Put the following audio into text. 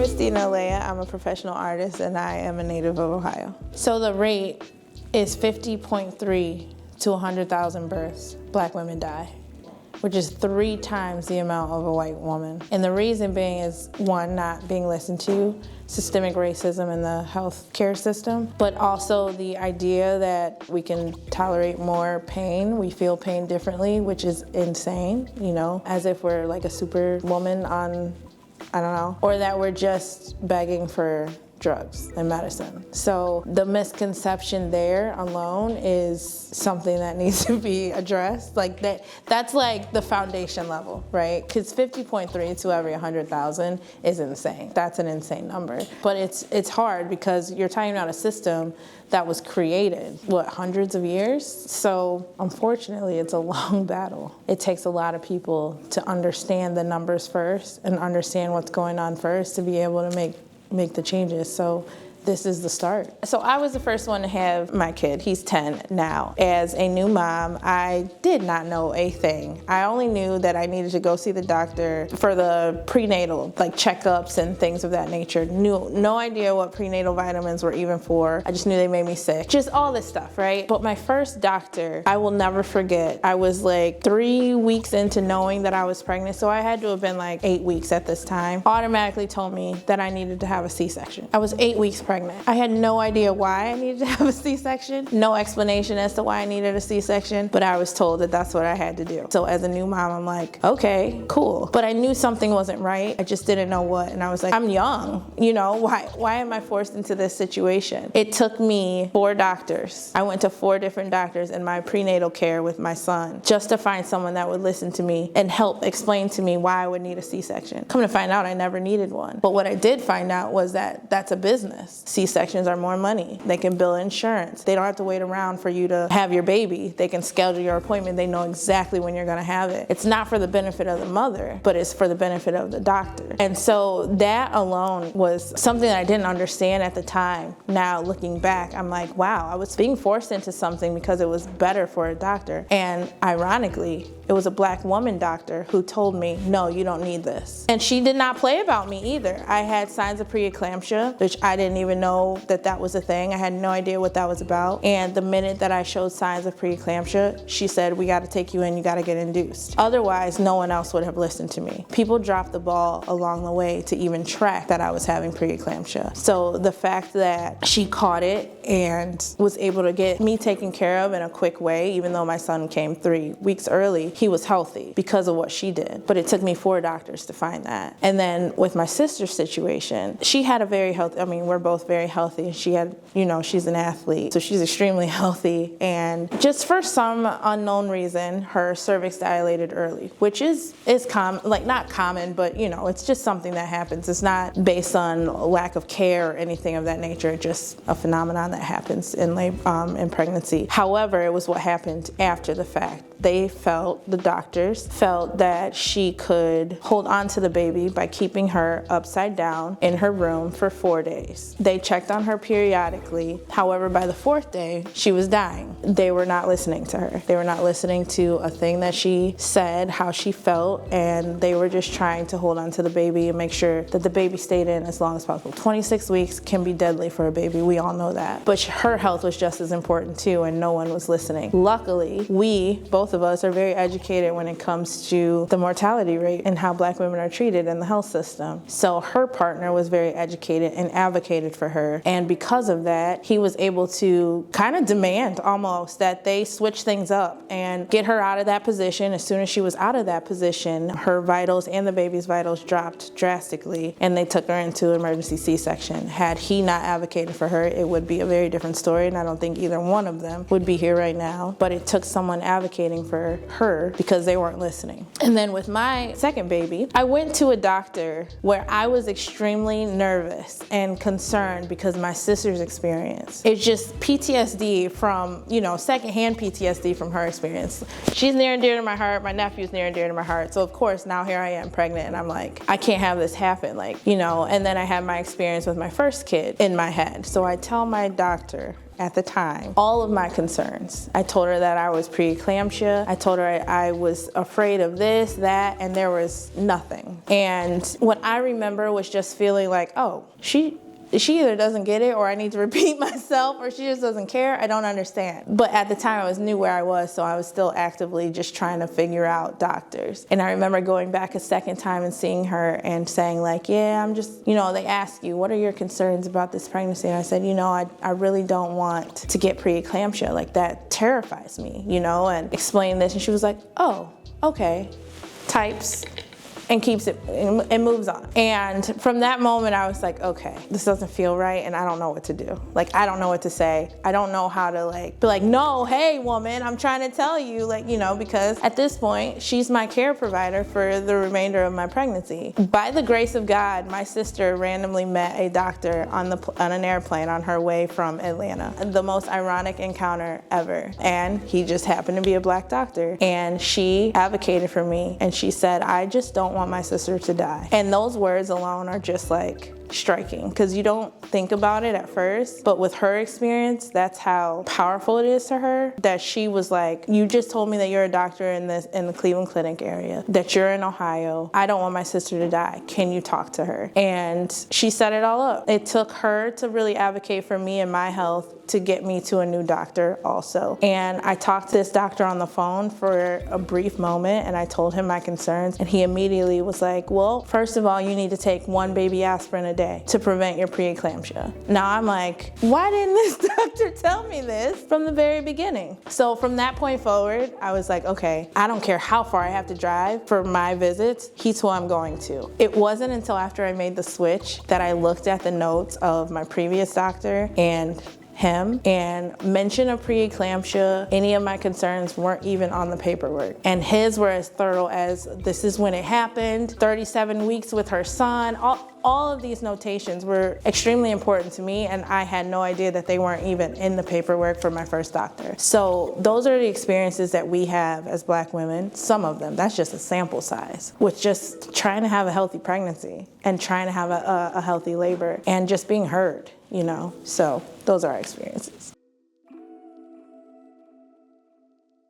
name is Stina. I'm a professional artist and I am a native of Ohio. So the rate is 50.3 to 100,000 births, Black women die, which is 3 times the amount of a white woman. And the reason being is, one, not being listened to, systemic racism in the healthcare system, but also the idea that we can tolerate more pain. We feel pain differently, which is insane, you know, as if we're like a superwoman on, I don't know, or that we're just begging for drugs and medicine. So the misconception there alone is something that needs to be addressed. Like that's like the foundation level, right? Because 50.3 to every 100,000 is insane. That's an insane number. But it's hard because you're talking about a system that was created, hundreds of years? So unfortunately, it's a long battle. It takes a lot of people to understand the numbers first and understand what's going on first to be able to make the changes. So this is the start. So I was the first one to have my kid. He's 10 now. As a new mom, I did not know a thing. I only knew that I needed to go see the doctor for the prenatal, like checkups and things of that nature. No idea what prenatal vitamins were even for. I just knew they made me sick. Just all this stuff, right? But my first doctor, I will never forget. I was like 3 weeks into knowing that I was pregnant, so I had to have been like 8 weeks at this time, automatically told me that I needed to have a C-section. I was 8 weeks pregnant. I had no idea why I needed to have a C-section, no explanation as to why I needed a C-section, but I was told that that's what I had to do. So as a new mom, I'm like, okay, cool. But I knew something wasn't right. I just didn't know what. And I was like, I'm young, you know, why am I forced into this situation? It took me 4 doctors. I went to 4 different doctors in my prenatal care with my son just to find someone that would listen to me and help explain to me why I would need a C-section. Come to find out, I never needed one. But what I did find out was that that's a business. C-sections are more money. They can bill insurance. They don't have to wait around for you to have your baby. They can schedule your appointment. They know exactly when you're gonna have it. It's not for the benefit of the mother, but it's for the benefit of the doctor. And so that alone was something that I didn't understand at the time. Now looking back, I'm like, wow, I was being forced into something because it was better for a doctor. And ironically, it was a Black woman doctor who told me, no, you don't need this. And she did not play about me either. I had signs of preeclampsia, which I didn't even know that was a thing. I had no idea what that was about. And the minute that I showed signs of preeclampsia, she said, we gotta take you in, you gotta get induced. Otherwise, no one else would have listened to me. People dropped the ball along the way to even track that I was having preeclampsia. So the fact that she caught it and was able to get me taken care of in a quick way, even though my son came 3 weeks early, he was healthy because of what she did. But it took me 4 doctors to find that. And then with my sister's situation, she had a very healthy, I mean, we're both very healthy. She had, you know, she's an athlete, so she's extremely healthy. And just for some unknown reason, her cervix dilated early, which is common, like not common, but you know, it's just something that happens. It's not based on lack of care or anything of that nature. It's just a phenomenon that happens in pregnancy. However, it was what happened after the fact. The doctors felt that she could hold on to the baby by keeping her upside down in her room for 4 days. They checked on her periodically. However, by the 4th day, she was dying. They were not listening to her. They were not listening to a thing that she said, how she felt, and they were just trying to hold on to the baby and make sure that the baby stayed in as long as possible. 26 weeks can be deadly for a baby. We all know that. But her health was just as important too, and no one was listening. Luckily, both of us are very educated when it comes to the mortality rate and how Black women are treated in the health system. So her partner was very educated and advocated for her. And because of that, he was able to kind of demand almost that they switch things up and get her out of that position. As soon as she was out of that position, her vitals and the baby's vitals dropped drastically, and they took her into emergency C-section. Had he not advocated for her, it would be a very different story, and I don't think either one of them would be here right now. But it took someone advocating for her because they weren't listening. And then with my second baby, I went to a doctor where I was extremely nervous and concerned because my sister's experience. It's just PTSD from, you know, secondhand PTSD from her experience. She's near and dear to my heart. My nephew's near and dear to my heart. So of course, now here I am pregnant and I'm like, I can't have this happen. Like, you know, and then I had my experience with my first kid in my head. So I tell my doctor at the time all of my concerns. I told her that I was preeclampsia. I told her I was afraid of this, that, and there was nothing. And what I remember was just feeling like, oh, she either doesn't get it, or I need to repeat myself, or she just doesn't care. I don't understand. But at the time, I was new where I was, so I was still actively just trying to figure out doctors. And I remember going back a second time and seeing her and saying like, yeah, I'm just, they ask you, what are your concerns about this pregnancy? And I said, I really don't want to get preeclampsia. Like, that terrifies me, and explain this. And she was like, oh, okay, types. And keeps it and moves on. And from that moment, I was like, okay, this doesn't feel right, and I don't know what to do. Like, I don't know what to say. I don't know how to be like, no, hey, woman, I'm trying to tell you, because at this point, she's my care provider for the remainder of my pregnancy. By the grace of God, my sister randomly met a doctor on an airplane on her way from Atlanta. The most ironic encounter ever. And he just happened to be a Black doctor. And she advocated for me, and she said, I just don't want my sister to die. And those words alone are just striking, because you don't think about it at first, but with her experience, that's how powerful it is to her, that she was like, you just told me that you're a doctor in the Cleveland Clinic area, that you're in Ohio. I don't want my sister to die. Can you talk to her? And she set it all up. It took her to really advocate for me and my health to get me to a new doctor also. And I talked to this doctor on the phone for a brief moment, and I told him my concerns, and he immediately was like, well, first of all, you need to take 1 baby aspirin a day to prevent your preeclampsia. Now I'm like, why didn't this doctor tell me this from the very beginning? So from that point forward, I was like, okay, I don't care how far I have to drive for my visits, he's who I'm going to. It wasn't until after I made the switch that I looked at the notes of my previous doctor and him, and mention of preeclampsia, any of my concerns weren't even on the paperwork. And his were as thorough as, this is when it happened, 37 weeks with her son. All of these notations were extremely important to me, and I had no idea that they weren't even in the paperwork for my first doctor. So those are the experiences that we have as Black women, some of them, that's just a sample size, with just trying to have a healthy pregnancy and trying to have a healthy labor and just being heard, So those are our experiences.